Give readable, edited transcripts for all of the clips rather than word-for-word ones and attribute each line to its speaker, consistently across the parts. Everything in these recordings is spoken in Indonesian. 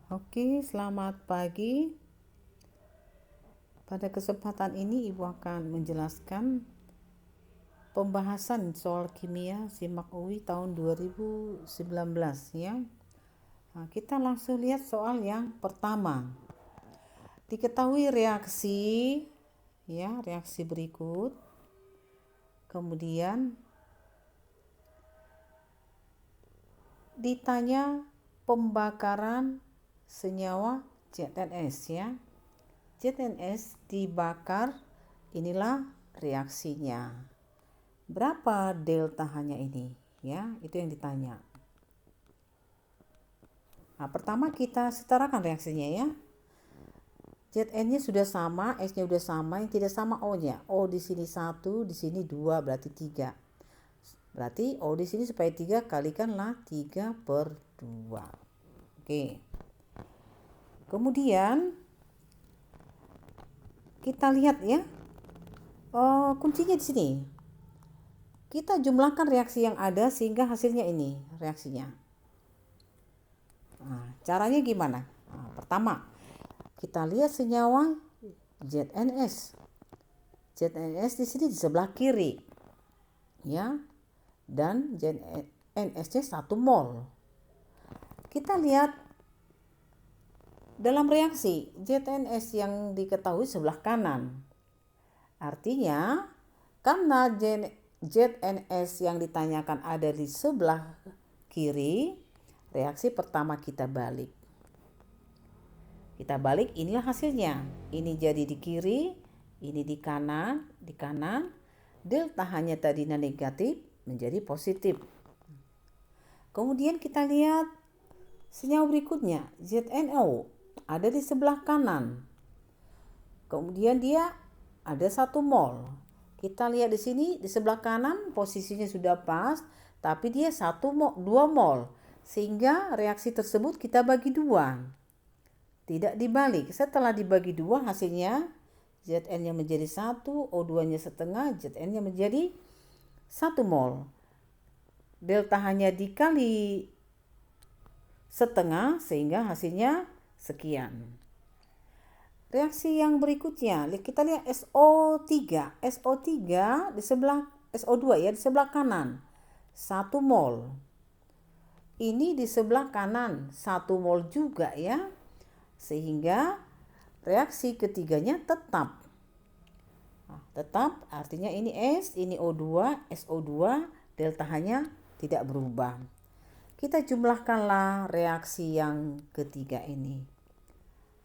Speaker 1: Oke, selamat pagi. Pada kesempatan ini Ibu akan menjelaskan pembahasan soal kimia SIMAK UI tahun 2019 ya. Kita langsung lihat soal yang pertama. Diketahui reaksi berikut. Kemudian ditanya pembakaran senyawa ZNS ya. ZNS dibakar, inilah reaksinya. Berapa delta hanya ini? Ya, itu yang ditanya. Nah, pertama kita setarakan reaksinya ya. Zn-nya sudah sama, S-nya sudah sama, yang tidak sama O-nya. O di sini 1, di sini 2, berarti 3. Berarti O di sini supaya 3 kalikanlah 3/2. Oke. Kemudian kita lihat ya. Kuncinya di sini. Kita jumlahkan reaksi yang ada sehingga hasilnya ini reaksinya. Nah, caranya gimana? Nah, pertama, kita lihat senyawa ZNS. ZNS di sini di sebelah kiri. Ya. Dan ZNS-nya 1 mol. Kita lihat dalam reaksi ZNS yang diketahui sebelah kanan. Artinya, karena ZNS yang ditanyakan ada di sebelah kiri, reaksi pertama kita balik. Kita balik, inilah hasilnya. Ini jadi di kiri, ini di kanan. Delta hanya tadinya negatif menjadi positif. Kemudian kita lihat senyawa berikutnya, ZNO ada di sebelah kanan. Kemudian dia ada 1 mol. Kita lihat di sini di sebelah kanan posisinya sudah pas, tapi dia 2 mol. Sehingga reaksi tersebut kita bagi 2. Tidak dibalik. Setelah dibagi 2 hasilnya Zn-nya menjadi 1, O2-nya setengah, Zn-nya menjadi 1 mol. Delta hanya dikali setengah sehingga hasilnya sekian. Reaksi yang berikutnya, kita lihat SO3. SO3 di sebelah SO2 ya, di sebelah kanan. 1 mol. Ini di sebelah kanan 1 mol juga ya. Sehingga reaksi ketiganya tetap. Nah, tetap artinya ini S, ini O2, SO2, delta hanya tidak berubah. Kita jumlahkanlah reaksi yang ketiga ini.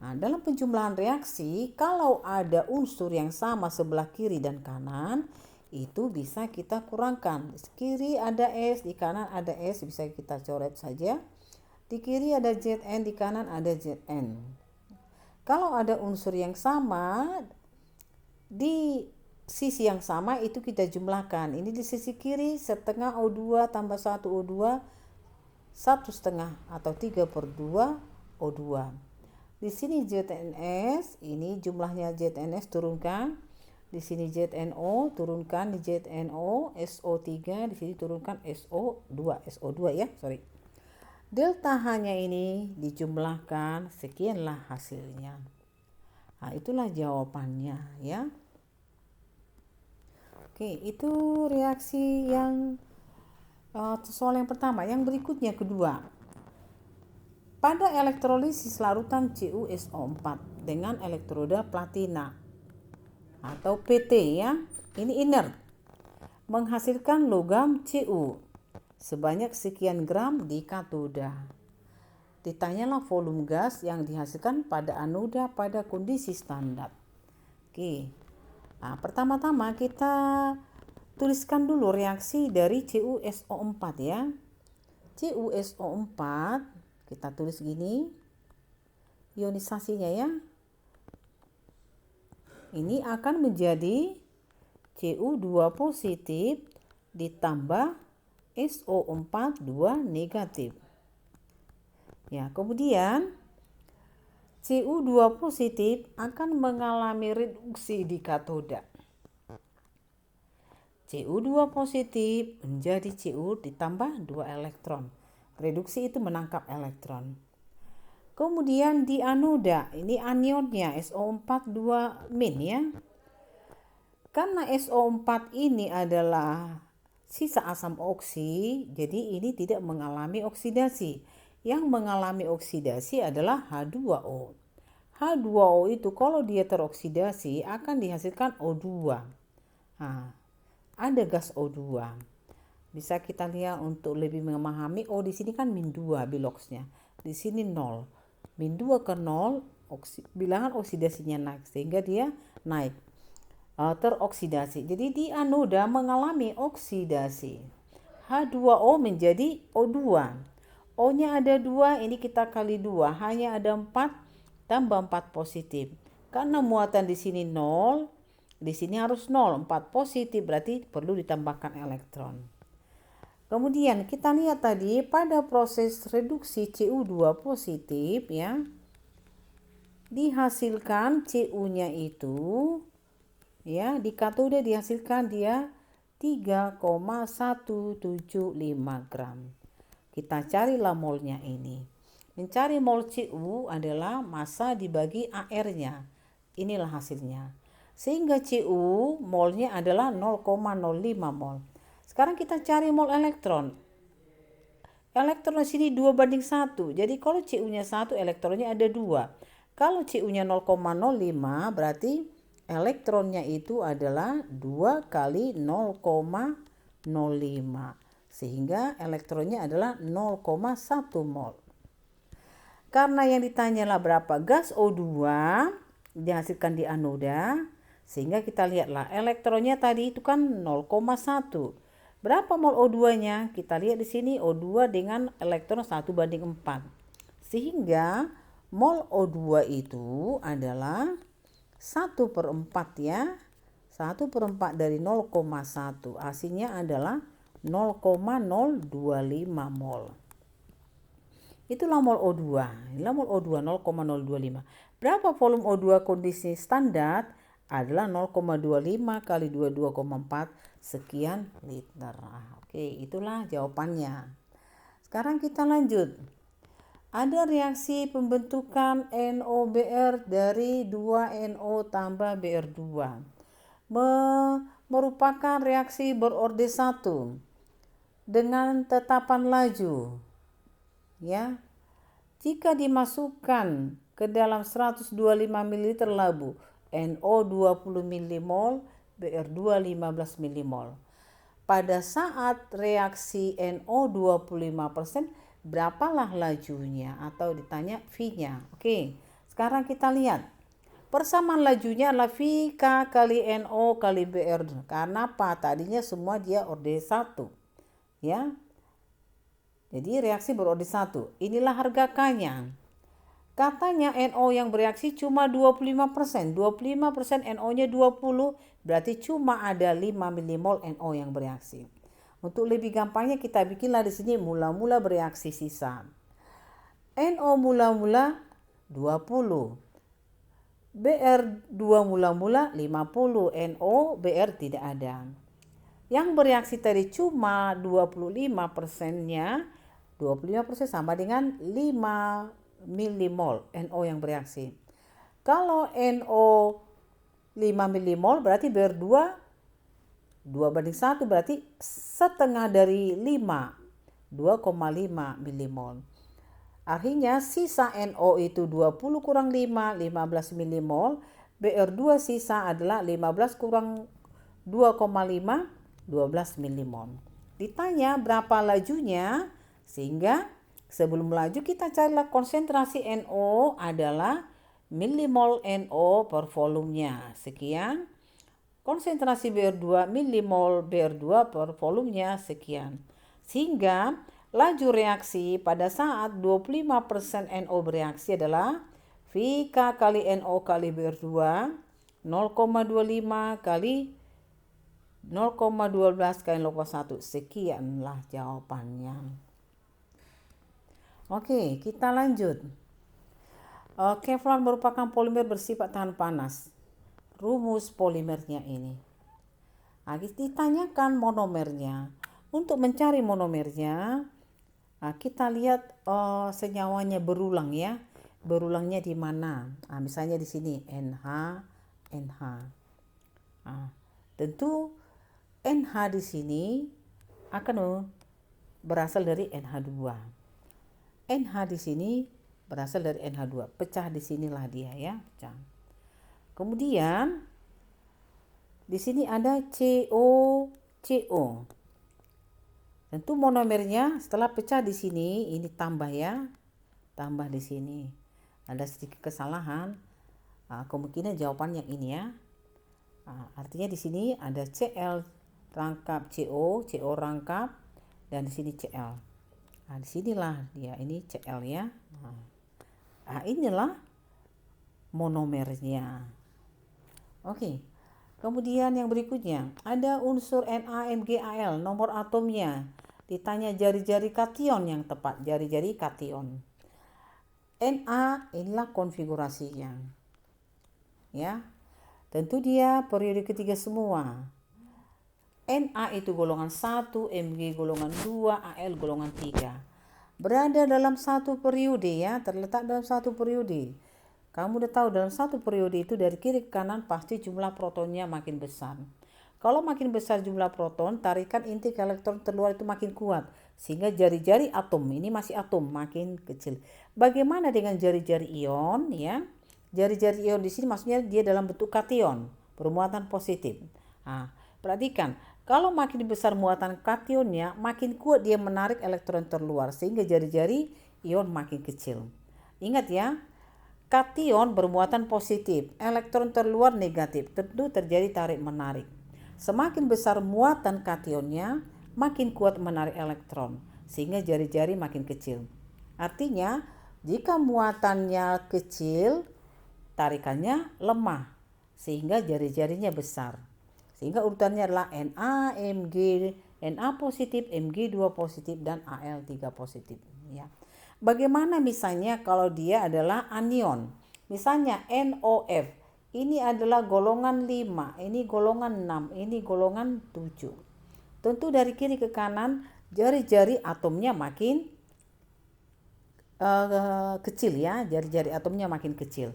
Speaker 1: Nah, dalam penjumlahan reaksi, kalau ada unsur yang sama sebelah kiri dan kanan, itu bisa kita kurangkan. Di kiri ada S, di kanan ada S, bisa kita coret saja. Di kiri ada Zn, di kanan ada Zn. Kalau ada unsur yang sama, di sisi yang sama itu kita jumlahkan. Ini di sisi kiri setengah O2 tambah 1 O2, 1/2 atau 3/2 O2. Di sini ZNS, ini jumlahnya ZNS turunkan. Di sini ZNO turunkan, di ZNO SO3, di sini turunkan SO2 ya, sorry. Delta hanya ini dijumlahkan, sekianlah hasilnya. Nah, itulah jawabannya ya. Oke, itu reaksi yang soal yang pertama. Yang berikutnya kedua. Pada elektrolisis larutan CuSO4 dengan elektroda platina atau PT ya, ini inert, menghasilkan logam Cu sebanyak sekian gram di katoda. Ditanyalah volume gas yang dihasilkan pada anoda pada kondisi standar. Oke. Nah, pertama-tama kita tuliskan dulu reaksi dari CuSO4 ya. CuSO4 kita tulis gini. Ionisasinya ya. Ini akan menjadi Cu2 positif ditambah SO4 2 negatif. Ya, kemudian Cu2 positif akan mengalami reduksi di katoda. Cu2 positif menjadi Cu ditambah 2 elektron. Reduksi itu menangkap elektron. Kemudian di anoda, ini anionnya SO4 2- ya. Karena SO4 ini adalah sisa asam oksi, jadi ini tidak mengalami oksidasi. Yang mengalami oksidasi adalah H2O. H2O itu kalau dia teroksidasi akan dihasilkan O2. Nah, ada gas O2. Bisa kita lihat untuk lebih memahami, di sini kan -2 biloxnya. Di sini 0. -2 ke 0, bilangan oksidasinya naik sehingga dia naik. Teroksidasi. Jadi di anoda mengalami oksidasi. H2O menjadi O2. O-nya ada 2, ini kita kali 2, hanya ada 4 tambah 4 positif. Karena muatan di sini 0, di sini harus 0, 4 positif berarti perlu ditambahkan elektron. Kemudian kita lihat tadi pada proses reduksi Cu2 positif ya, dihasilkan Cu-nya itu ya, di katode dihasilkan dia 3,175 gram. Kita carilah molnya ini. Mencari mol Cu adalah massa dibagi AR-nya. Inilah hasilnya. Sehingga Cu molnya adalah 0,05 mol. Sekarang kita cari mol elektron. Elektron di sini 2:1. Jadi kalau Cu-nya 1, elektronnya ada 2. Kalau Cu-nya 0,05 berarti elektronnya itu adalah 2 kali 0,05. Sehingga elektronnya adalah 0,1 mol. Karena yang ditanyalah berapa gas O2 dihasilkan di anoda, sehingga kita lihatlah elektronnya tadi itu kan 0,1. Berapa mol O2-nya? Kita lihat di sini O2 dengan elektron 1:4. Sehingga mol O2 itu adalah 1/4 ya. 1/4 dari 0,1. Hasilnya adalah 0,025 mol. Itulah mol O2. Inilah mol O2 0,025. Berapa volume O2 kondisi standar? Adalah 0,25 kali 22,4 sekian liter. Oke, itulah jawabannya. Sekarang kita lanjut. Ada reaksi pembentukan NOBr dari 2NO tambah Br2. Merupakan reaksi berorde 1 dengan tetapan laju. Ya. Jika dimasukkan ke dalam 125 ml labu, NO 20 mmol, Br2 15 mmol. Pada saat reaksi NO 25%, berapalah lajunya atau ditanya V-nya. Oke, sekarang kita lihat. Persamaan lajunya adalah VK kali NO kali Br. Karena apa? Tadinya semua dia orde 1. Ya. Jadi reaksi berorde 1. Inilah harga K-nya. Katanya NO yang bereaksi cuma 25%. 25% NO-nya 20, berarti cuma ada 5 mmol NO yang bereaksi. Untuk lebih gampangnya kita bikinlah di sini mula-mula bereaksi sisa. NO mula-mula 20. Br2 mula-mula 50. NO Br tidak ada. Yang bereaksi tadi cuma 25%-nya. 25% sama dengan 5 mmol NO yang bereaksi. Kalau NO 5 mmol berarti Br2 2:1 berarti setengah dari 5, 2,5 mmol. Artinya sisa NO itu 20 kurang 5, 15 mmol. Br2 sisa adalah 15 kurang 2,5, 12 mmol. Ditanya berapa lajunya, sehingga sebelum melaju kita carilah konsentrasi NO adalah millimol NO per volumenya. Sekian. Konsentrasi Br2 millimol Br2 per volumenya sekian. Sehingga laju reaksi pada saat 25% NO bereaksi adalah VK kali NO kali Br2 0,25 kali 0,12 kali 0,1. Sekianlah jawabannya. Oke, kita lanjut. Kevlar merupakan polimer bersifat tahan panas. Rumus polimernya ini. Ditanyakan monomernya. Untuk mencari monomernya, kita lihat senyawanya berulang ya. berulangnya di mana. Misalnya di sini NH, NH. Tentu NH di sini akan berasal dari NH2. NH di sini berasal dari NH2. Pecah di sinilah dia ya, pecah. Kemudian di sini ada CO, CO. Tentu monomernya setelah pecah di sini ini tambah ya, tambah di sini. Ada sedikit kesalahan. Kemungkinan jawaban yang ini ya. Artinya di sini ada Cl rangkap CO, CO rangkap, dan di sini Cl. Di sinilah dia, ini Cl ya. Inilah monomernya. Oke. Kemudian yang berikutnya ada unsur NaMgAl, nomor atomnya. Ditanya jari-jari kation yang tepat, jari-jari kation. Na inilah konfigurasinya. Ya. Tentu dia periode ketiga semua. Na itu golongan 1, Mg golongan 2, Al golongan 3. Berada dalam satu periode ya, terletak dalam satu periode. Kamu udah tahu dalam satu periode itu dari kiri ke kanan pasti jumlah protonnya makin besar. Kalau makin besar jumlah proton, tarikan inti ke elektron terluar itu makin kuat. Sehingga jari-jari atom, ini masih atom, makin kecil. Bagaimana dengan jari-jari ion ya? Jari-jari ion di sini maksudnya dia dalam bentuk kation, bermuatan positif. Perhatikan, kalau makin besar muatan kationnya, makin kuat dia menarik elektron terluar sehingga jari-jari ion makin kecil. Ingat ya, kation bermuatan positif, elektron terluar negatif, tentu terjadi tarik-menarik. Semakin besar muatan kationnya, makin kuat menarik elektron, sehingga jari-jari makin kecil. Artinya, jika muatannya kecil, tarikannya lemah, sehingga jari-jarinya besar. Sehingga urutannya adalah Na, Mg, Na positif, Mg2 positif, dan Al3 positif. Ya. Bagaimana misalnya kalau dia adalah anion? Misalnya NOF, ini adalah golongan 5, ini golongan 6, ini golongan 7. Tentu dari kiri ke kanan jari-jari atomnya makin kecil ya, jari-jari atomnya makin kecil.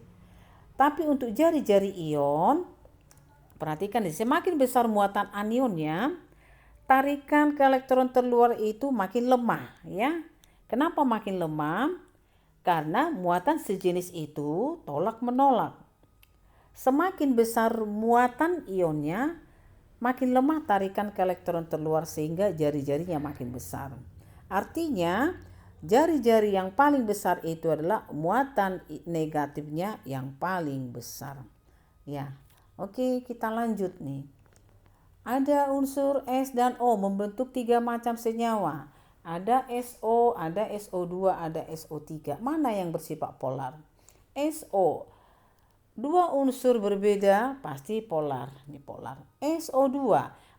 Speaker 1: Tapi untuk jari-jari ion, perhatikan semakin besar muatan anionnya, tarikan ke elektron terluar itu makin lemah ya. Kenapa makin lemah? Karena muatan sejenis itu tolak menolak. Semakin besar muatan ionnya, makin lemah tarikan ke elektron terluar sehingga jari-jarinya makin besar. Artinya jari-jari yang paling besar itu adalah muatan negatifnya yang paling besar. Ya, oke, kita lanjut nih. Ada unsur S dan O membentuk 3 macam senyawa. Ada SO, ada SO2, ada SO3. Mana yang bersifat polar? SO. Dua unsur berbeda pasti polar. Ini polar. SO2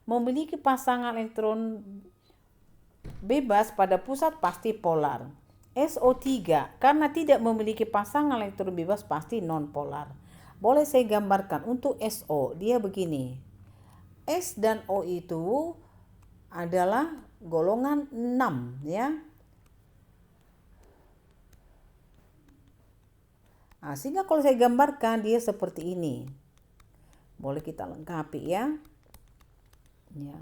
Speaker 1: memiliki pasangan elektron bebas pada pusat pasti polar. SO3 karena tidak memiliki pasangan elektron bebas pasti non-polar. Boleh saya gambarkan untuk SO, dia begini. S dan O itu adalah golongan 6 ya. Sehingga kalau saya gambarkan dia seperti ini. Boleh kita lengkapi ya. Ya.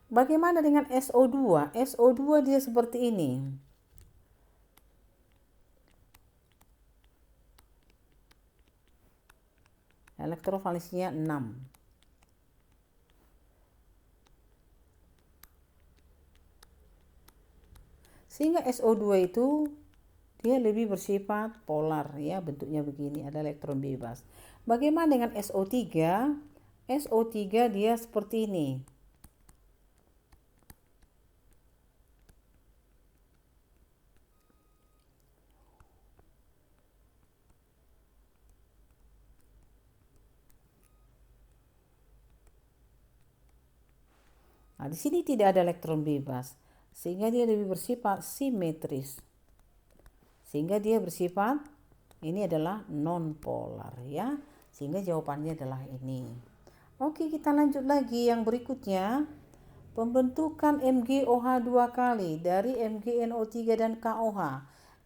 Speaker 1: Bagaimana dengan SO2? SO2 dia seperti ini. Elektrovalensinya 6. Sehingga SO2 itu dia lebih bersifat polar ya, bentuknya begini, ada elektron bebas. Bagaimana dengan SO3? SO3 dia seperti ini. Di sini tidak ada elektron bebas, sehingga dia lebih bersifat simetris. Sehingga dia bersifat ini adalah non polar ya. Sehingga jawabannya adalah ini. Oke, kita lanjut lagi yang berikutnya. Pembentukan MgOH 2 kali dari MgNO3 dan KOH.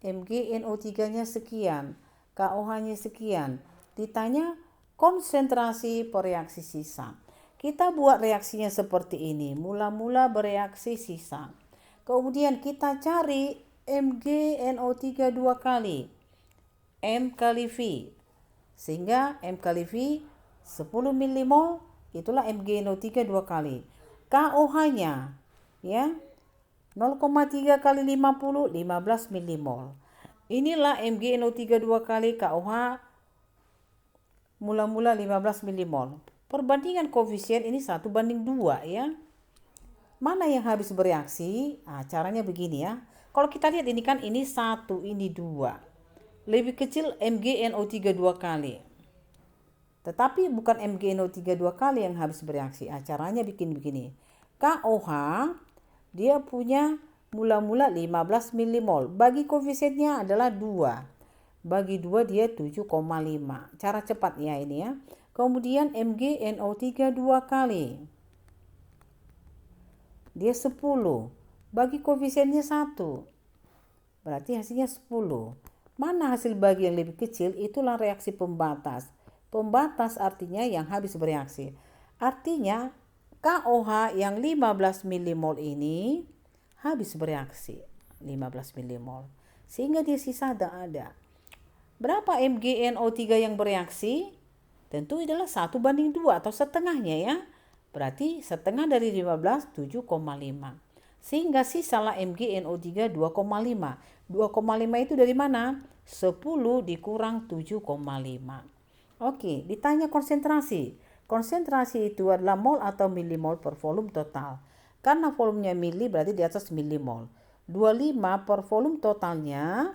Speaker 1: MgNO3-nya sekian, KOH-nya sekian. Ditanya konsentrasi pereaksi sisa. Kita buat reaksinya seperti ini. Mula-mula bereaksi sisa. Kemudian kita cari MgNO3 dua kali. M kali V. Sehingga M kali V 10 milimol, itulah MgNO3 dua kali. KOH-nya ya 0,3 kali 50, 15 milimol. Inilah MgNO3 dua kali, KOH mula-mula 15 milimol. Perbandingan koefisien ini 1:2 ya. Mana yang habis bereaksi? Caranya begini ya. Kalau kita lihat ini kan ini 1, ini 2. Lebih kecil MgNO3 dua kali. Tetapi bukan MgNO3 dua kali yang habis bereaksi. Caranya bikin begini. KOH dia punya mula-mula 15 milimol. Bagi koefisiennya adalah 2. Bagi 2 dia 7,5. Cara cepatnya ini ya. Kemudian MgNO3 dua kali. Dia 10. Bagi koefisiennya 1. Berarti hasilnya 10. Mana hasil bagi yang lebih kecil? Itulah reaksi pembatas. Pembatas artinya yang habis bereaksi. Artinya KOH yang 15 milimol ini habis bereaksi 15 milimol. Sehingga dia sisa ada. Berapa MgNO3 yang bereaksi? Tentu adalah 1:2 atau setengahnya ya. Berarti setengah dari 15, 7,5. Sehingga sisalah MgNO3 2,5. 2,5 itu dari mana? 10 dikurang 7,5. Oke, ditanya konsentrasi. Konsentrasi itu adalah mol atau milimol per volume total. Karena volumenya mili berarti di atas milimol. 25 per volume totalnya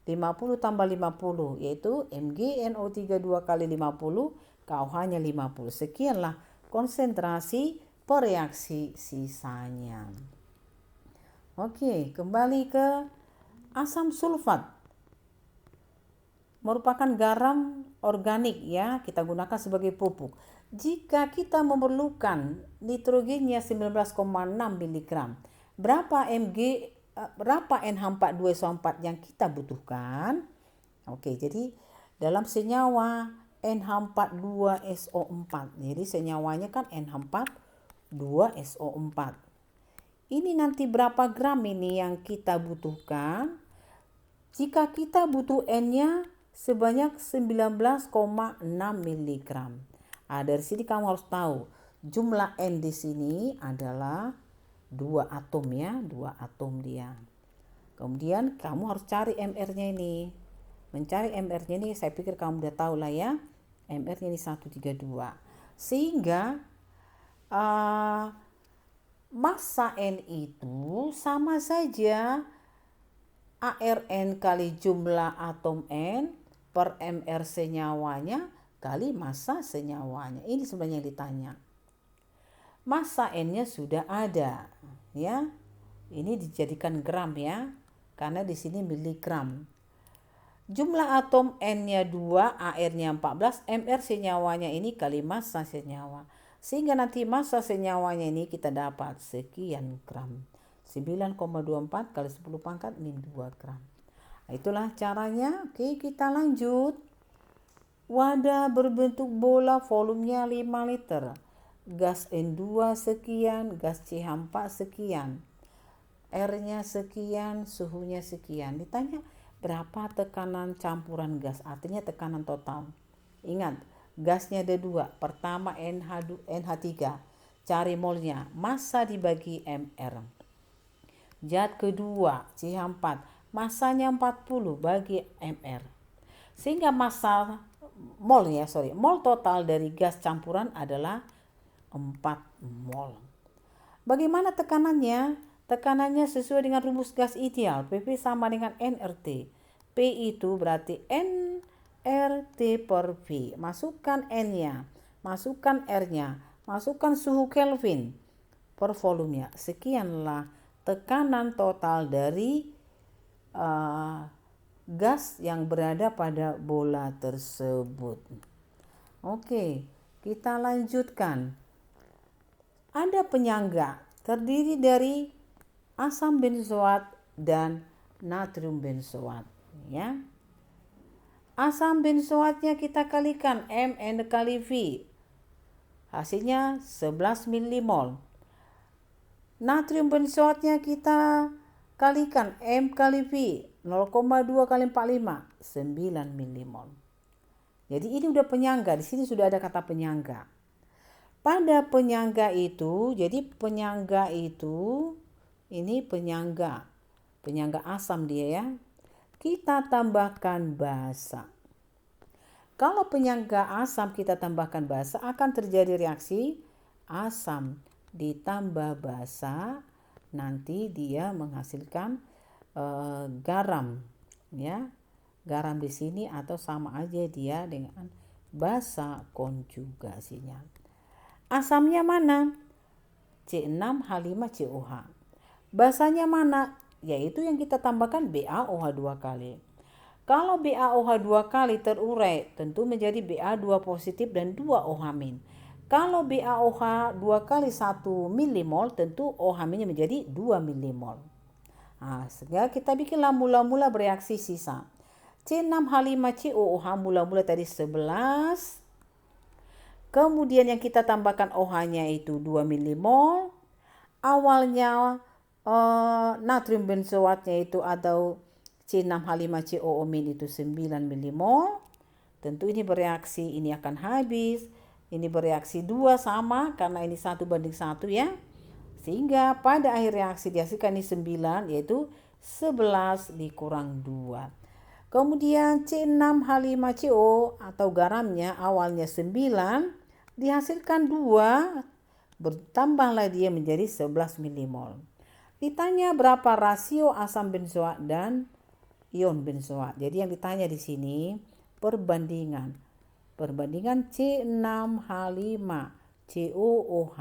Speaker 1: 50 tambah 50 yaitu MgNO3 2 kali 50, KOH-nya 50. Sekianlah konsentrasi pereaksi sisanya. Oke, kembali ke asam sulfat. Merupakan garam organik ya, kita gunakan sebagai pupuk. Jika kita memerlukan nitrogennya 19,6 mg, berapa NH4 yang kita butuhkan? Oke, jadi dalam senyawa NH42SO4. Jadi senyawanya kan NH42SO4. Ini nanti berapa gram ini yang kita butuhkan? Jika kita butuh N-nya sebanyak 19,6 mg. Dari sini kamu harus tahu jumlah N di sini adalah 2 atom ya, 2 atom dia. Kemudian kamu harus cari MR-nya ini. Mencari MR-nya ini saya pikir kamu udah tahu lah ya. MR-nya ini 132. Sehingga massa N itu sama saja ARN kali jumlah atom N per MR senyawanya kali massa senyawanya. Ini sebenarnya yang ditanya. Massa N-nya sudah ada ya. Ini dijadikan gram ya. Karena di sini miligram. Jumlah atom N-nya 2, AR-nya 14, MR senyawanya ini kali massa senyawa. Sehingga nanti massa senyawanya ini kita dapat sekian gram. 9,24 kali 10 pangkat min 2 gram. Itulah caranya. Oke, kita lanjut. Wadah berbentuk bola volumenya 5 liter. Gas N2 sekian, gas CH4 sekian. R-nya sekian, suhunya sekian. Ditanya berapa tekanan campuran gas, artinya tekanan total. Ingat, gasnya ada 2. Pertama NH3. Cari molnya, massa dibagi MR. Zat kedua CH4, massanya 40 bagi MR. Sehingga mol total dari gas campuran adalah 4 mol. Bagaimana tekanannya? Tekanannya sesuai dengan rumus gas ideal. PP sama dengan nRT. P itu berarti nRT per V. Masukkan N-nya, masukkan R-nya, masukkan suhu Kelvin per volumenya. Sekianlah tekanan total dari gas yang berada pada bola tersebut. Oke, kita lanjutkan. Ada penyangga terdiri dari asam benzoat dan natrium benzoat ya. Asam benzoatnya kita kalikan Mn kali V. Hasilnya 11 milimol. Natrium benzoatnya kita kalikan M kali V. 0,2 kali 45, 9 milimol. Jadi ini udah penyangga, di sini sudah ada kata penyangga. Pada penyangga itu, jadi penyangga itu, ini penyangga asam dia ya. Kita tambahkan basa. Kalau penyangga asam kita tambahkan basa, akan terjadi reaksi asam ditambah basa, nanti dia menghasilkan garam ya. Garam di sini atau sama aja dia dengan basa konjugasinya. Asamnya mana? C6H5COH. Basanya mana? Yaitu yang kita tambahkan BaOH 2 kali. Kalau BaOH 2 kali terurai, tentu menjadi Ba2 positif dan 2 OH-. Kalau BaOH 2 kali 1 milimol, tentu OH-nya menjadi 2 milimol. Nah, sehingga kita bikinlah mula-mula bereaksi sisa. C6H5COOH mula-mula tadi 11. Kemudian yang kita tambahkan OH-nya itu 2 milimol. Awalnya natrium benzoatnya itu atau C6H5COO- itu 9 milimol. Tentu ini bereaksi, ini akan habis. Ini bereaksi 2 sama karena ini 1:1 ya. Sehingga pada akhir reaksi dihasilkan ini 9, yaitu 11 dikurang 2. Kemudian C6H5CO atau garamnya awalnya 9, dihasilkan 2, bertambahlah dia menjadi 11 milimol. Ditanya berapa rasio asam benzoat dan ion benzoat. Jadi yang ditanya di sini perbandingan C6H5COOH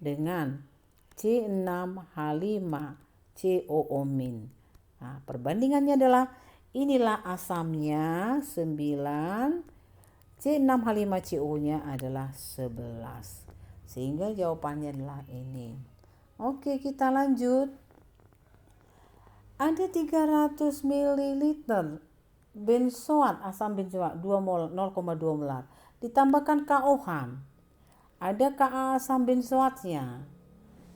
Speaker 1: dengan C6H5COO-. Nah, perbandingannya adalah inilah asamnya 9, C6H5CO-nya adalah 11. Sehingga jawabannya adalah ini. Oke, kita lanjut. Ada 300 ml benzoat, asam benzoat 0,2 molar. Ditambahkan KOH. Ada Ka asam benzoatnya.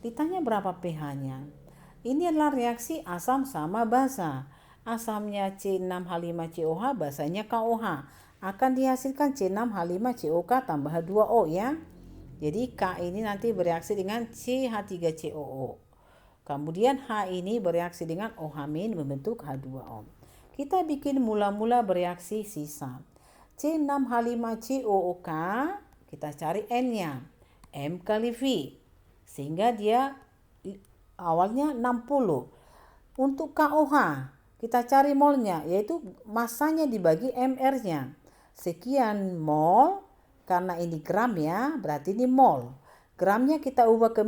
Speaker 1: Ditanya berapa pH-nya. Ini adalah reaksi asam sama basa. Asamnya C6H5COH, basanya KOH. Akan dihasilkan C6H5COK tambah 2O ya. Jadi K ini nanti bereaksi dengan CH3COO. Kemudian H ini bereaksi dengan OH- membentuk H2O. Kita bikin mula-mula bereaksi sisa. C6H5COOK, kita cari N-nya. M kali V. Sehingga dia awalnya 60. Untuk KOH, kita cari molnya, yaitu masanya dibagi MR-nya. Sekian mol, karena ini gram ya, berarti ini mol. Gramnya kita ubah ke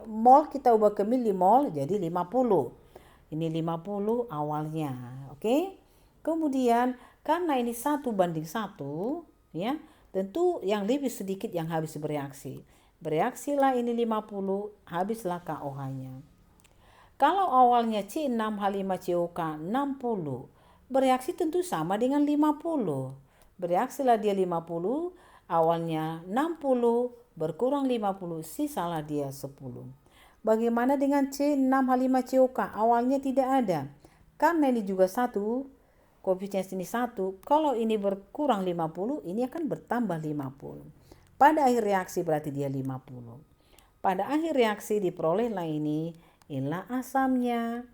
Speaker 1: mol kita ubah ke milimol, jadi 50. Ini 50 awalnya, oke? Kemudian karena ini 1:1, ya, tentu yang lebih sedikit yang habis bereaksi. Bereaksilah ini 50, habislah KOH-nya. Kalau awalnya C6H5COK 60, bereaksi tentu sama dengan 50. Bereaksilah dia 50, awalnya 60, berkurang 50, sisalah dia 10. Bagaimana dengan C6H5COK? Awalnya tidak ada. Karena ini juga 1, koefisien sini 1, kalau ini berkurang 50, ini akan bertambah 50. Pada akhir reaksi berarti dia 50. Pada akhir reaksi diperolehlah inilah asamnya.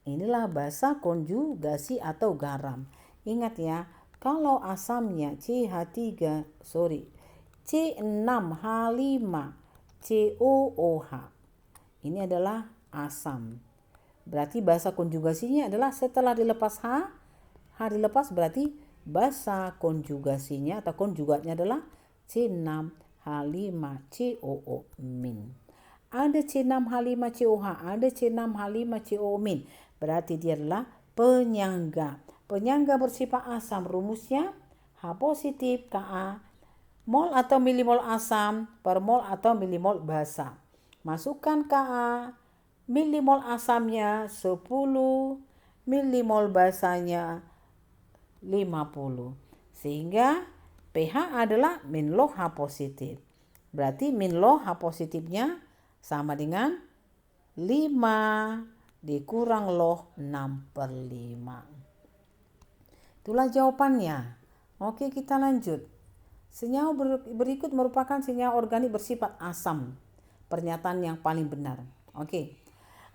Speaker 1: Inilah basa konjugasi atau garam. Ingat ya, kalau asamnya C6H5COOH. Ini adalah asam. Berarti basa konjugasinya adalah setelah dilepas H dilepas berarti basa konjugasinya atau konjugatnya adalah C6H5COO-. Ada C6H5COH, ada C6H5COO-. Berarti dia adalah penyangga. Penyangga bersifat asam, rumusnya H positif Ka mol atau milimol asam per mol atau milimol basa. Masukkan Ka, milimol asamnya 10, milimol basanya 50. Sehingga pH adalah min log H positif. Berarti min log H positifnya sama dengan 5 dikurang log 6/5. Itulah jawabannya. Oke, kita lanjut. Senyawa berikut merupakan senyawa organik bersifat asam. Pernyataan yang paling benar. Oke.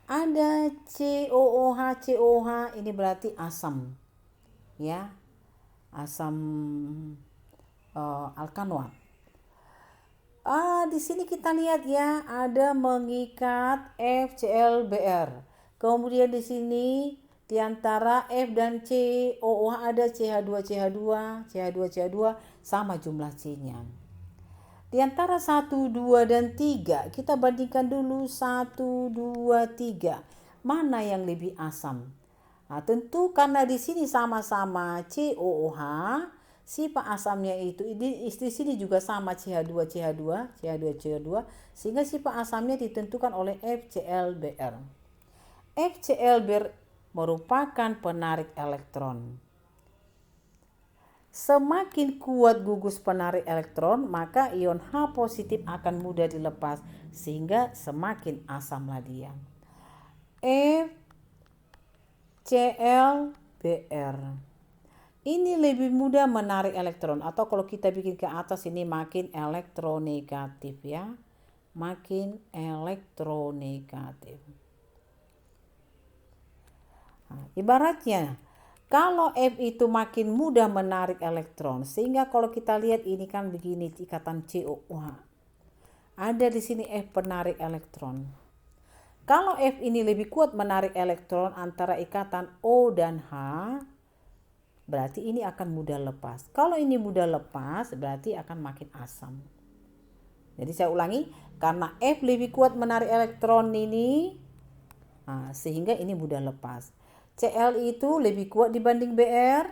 Speaker 1: Ada COOH. COOH ini berarti asam. Ya. Asam alkanoat. Di sini kita lihat ya, ada mengikat FClBr. Kemudian di sini di antara F dan COOH ada CH2 sama jumlah C-nya. Di antara 1, 2 dan 3, kita bandingkan dulu 1, 2, 3. Mana yang lebih asam? Nah, tentu karena di sini sama-sama COOH, sifat asamnya itu di sini juga sama CH2, sehingga sifat asamnya ditentukan oleh FClBr. FClBr merupakan penarik elektron. Semakin kuat gugus penarik elektron, maka ion H positif akan mudah dilepas, sehingga semakin asamlah dia. FClBr ini lebih mudah menarik elektron, atau kalau kita bikin ke atas ini makin elektronegatif ya, makin elektronegatif. Nah, ibaratnya kalau F itu makin mudah menarik elektron, sehingga kalau kita lihat ini kan begini ikatan COOH. Ada di sini F penarik elektron. Kalau F ini lebih kuat menarik elektron antara ikatan O dan H, berarti ini akan mudah lepas. Kalau ini mudah lepas, berarti akan makin asam. Jadi saya ulangi, karena F lebih kuat menarik elektron ini, sehingga ini mudah lepas. Cl itu lebih kuat dibanding Br,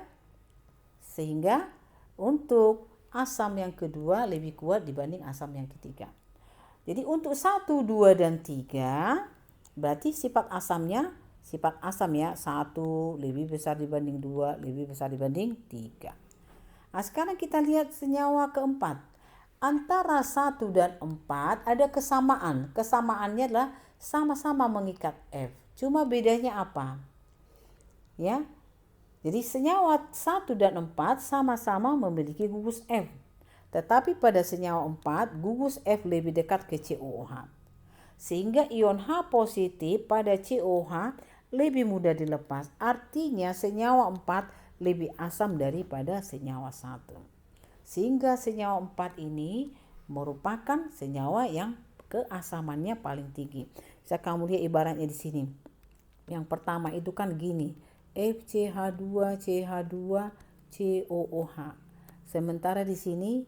Speaker 1: sehingga untuk asam yang kedua lebih kuat dibanding asam yang ketiga. Jadi untuk 1, 2, dan 3 berarti sifat asam ya 1 lebih besar dibanding 2, lebih besar dibanding 3. Nah, sekarang kita lihat senyawa keempat. Antara 1 dan 4 ada kesamaan. Kesamaannya adalah sama-sama mengikat F. Cuma bedanya apa? Ya. Jadi senyawa 1 dan 4 sama-sama memiliki gugus F. Tetapi pada senyawa 4 gugus F lebih dekat ke COOH. Sehingga ion H positif pada COOH lebih mudah dilepas. Artinya senyawa 4 lebih asam daripada senyawa 1. Sehingga senyawa 4 ini merupakan senyawa yang keasamannya paling tinggi. Bisa kamu lihat ibaratnya di sini. Yang pertama itu kan gini. FCH2, CH2, COOH. Sementara di sini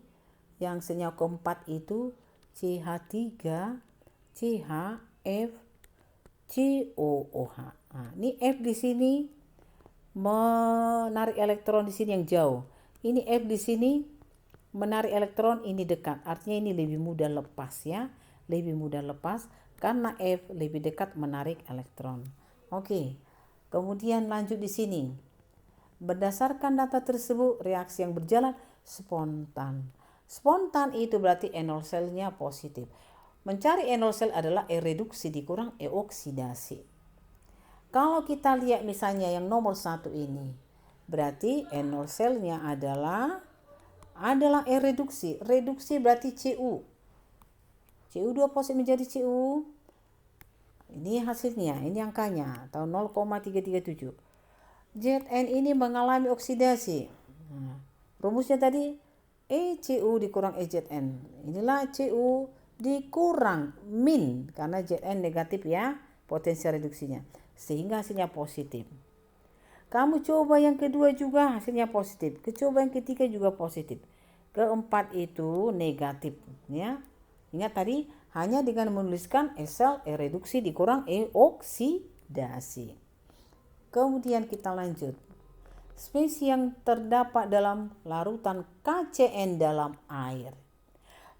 Speaker 1: yang senyawa keempat itu CH3, CHF, COOH. Nah, ini F di sini menarik elektron di sini yang jauh. Ini F di sini menarik elektron ini dekat. Artinya ini lebih mudah lepas ya, lebih mudah lepas karena F lebih dekat menarik elektron. Oke. Kemudian lanjut di sini. Berdasarkan data tersebut, reaksi yang berjalan spontan. Spontan itu berarti enol selnya positif. Mencari enol sel adalah E-reduksi dikurang E-oksidasi. Kalau kita lihat misalnya yang nomor 1 ini, berarti enol selnya adalah E-reduksi. Reduksi berarti Cu. Cu2 positif menjadi Cu. Ini hasilnya, ini angkanya, atau 0,337. Zn ini mengalami oksidasi. Nah, rumusnya tadi ECU dikurang EZN. Inilah Cu dikurang min, karena Zn negatif ya, potensi reduksinya. Sehingga hasilnya positif. Kamu coba yang kedua juga hasilnya positif. Coba yang ketiga juga positif. Keempat itu negatif ya. Ingat tadi hanya dengan menuliskan sel E-reduksi dikurang E-oksidasi. Kemudian kita lanjut. Spesies yang terdapat dalam larutan KCN dalam air.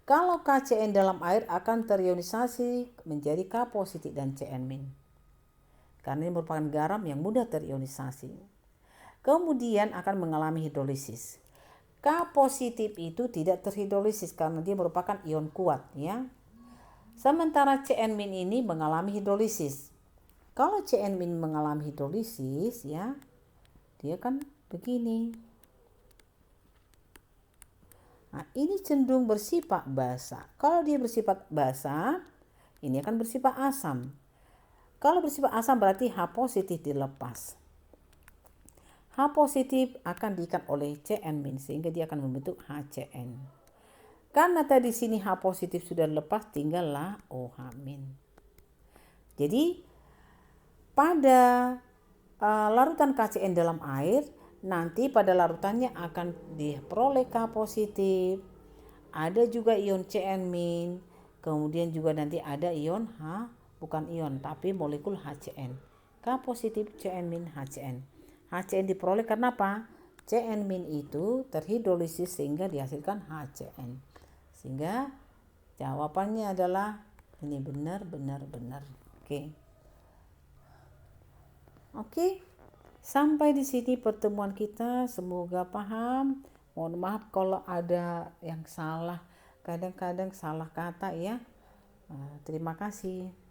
Speaker 1: Kalau KCN dalam air akan terionisasi menjadi K positif dan Cn-. karena ini merupakan garam yang mudah terionisasi. Kemudian akan mengalami hidrolisis. K positif itu tidak terhidrolisis karena dia merupakan ion kuat ya. Sementara Cn- ini mengalami hidrolisis. Kalau Cn- mengalami hidrolisis ya, dia kan begini. Nah, ini cenderung bersifat basa. Kalau dia bersifat basa, ini akan bersifat asam. Kalau bersifat asam berarti H positif dilepas. H positif akan diikat oleh Cn- sehingga dia akan membentuk HCN. Karena tadi sini H positif sudah lepas, tinggallah OH-. Jadi pada larutan KCN dalam air, nanti pada larutannya akan diperoleh K positif, ada juga ion Cn-, kemudian juga nanti ada ion H, bukan ion tapi molekul HCN. K positif Cn-, HCN. HCN diperoleh karena apa? Cn- itu terhidrolisis sehingga dihasilkan HCN. Sehingga jawabannya adalah ini benar. Oke. Sampai di sini pertemuan kita, semoga paham. Mohon maaf kalau ada yang salah, kadang-kadang salah kata ya. Terima kasih.